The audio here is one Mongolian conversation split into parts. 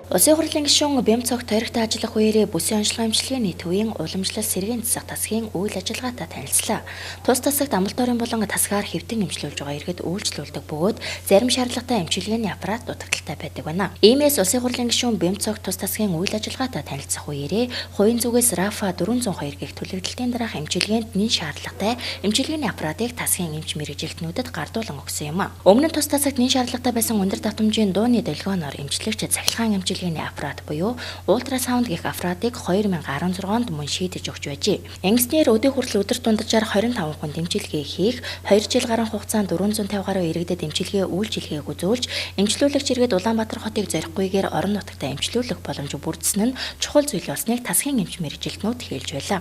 Улсын хурлын гишүүн Бямцогт тарихт ажиллах үеэрээ бүсийн онцлог эмчилгээний төвийн уламжлал сэргээн засах тасгийн үйл ажиллагаатай танилцлаа. Тус тасагт амбулаторийн болон тасгаар хэвтэн эмчилүүлж байгаа иргэд үйлчлүүлдэг бөгөөд зарим шаардлагатай эмчилгээний аппарат дутагдaltaй байдаг байна. Иймээс улсын хурлын гишүүн Бямцогт тус тасгийн үйл ажиллагаатай танилцах үеэрээ хувийн зүгээс Рафа 402 гэх төлөвлөлтийн дараах эмчилгээнд нэн шаардлагатай эмчилгээний аппаратыг тасгийн эмч мэргэжилтнүүдэд гардуулан өгсөн юм. Өмнө нь тус тасагт нэн шаардлагатай байсан өндөр давтамжийн дууны долгионоор эмчилэгч цахилгаан эмчилгээний аппарат буюу ультрасаунд гэх аппаратыг 2016 онд мөн шийдэж өгч байжээ. Ингэснээр өдөө хүртэл өдөрт дунджаар 25 хүн эмчилгээ хийх, 2 жил гаруй хугацаанд 450 гаруй иргэдэд эмчилгээ үйлчилгээг үзүүлж, эмчлүүлэгч иргэд Улаанбаатар хотыг зорихгүйгээр орон нутагта эмчлүүлэх боломж бүрдсэн нь чухал зүйл болсныг тасгийн эмч мэргэжилтнүүд хэлж байлаа.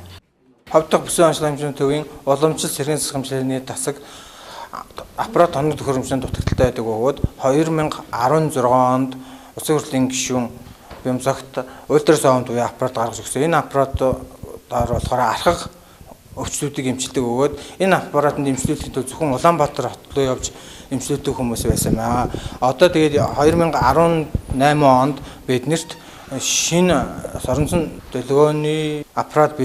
Ховдох бүсийн онцлог эмчилгээний төвийн уламжлал сэргээн засах эмчилгээний тасаг аппарат тоног төхөөрөмжөнд дутагдaltaй байдаг бөгөөд 2016 онд улсын хурлын гишүүн Бямцогт ультрасаунд буюу аппарат гаргаж өгсөн. Энэ аппаратаар болохоор архаг өвчлүүдийг эмчилдэг бөгөөд энэ аппаратанд эмчлүүлэхэд зөвхөн Улаанбаатар хот руу явж эмчлүүлдэг хүмүүс байсан байна. Одоо тэгээд 2018 онд биднэрт шинэ соронзон долгионы аппарат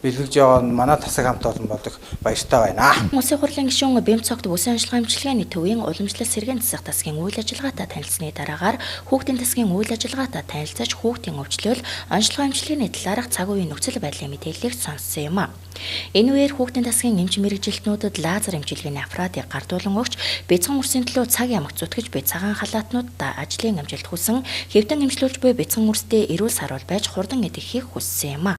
бэлгэлж байгаа манай тасаг хамт олон болох баяртай байна. Улсын хурлын гишүүн Бямцогт бүсийн онцлог эмчилгээний төвийн уламжлал сэргээн засах тасгийн үйл ажиллагаатай танилцсны дараагаар хүүхдийн тасгийн үйл ажиллагаатай танилцаж хүүхдийн өвчлөл, онцлог эмчилгээний талаарх цаг үеийн нөхцөл байдлын мэдээллийг сонссон юм. Энэ үеэр хүүхдийн тасгийн эмч мэргэжилтнүүдэд лазер эмчилгээний аппаратыг гардуулан өгч, бяцхан үрсийн төлөө цаг ямагт зүтгэж буй цагаан халаатнуудаа ажлын амжилт хүсэн, хэвтэн эмчлүүлж буй бяцхан үрсдээ эрүүл саруул байж хурдан эдгэх хүссэн юм.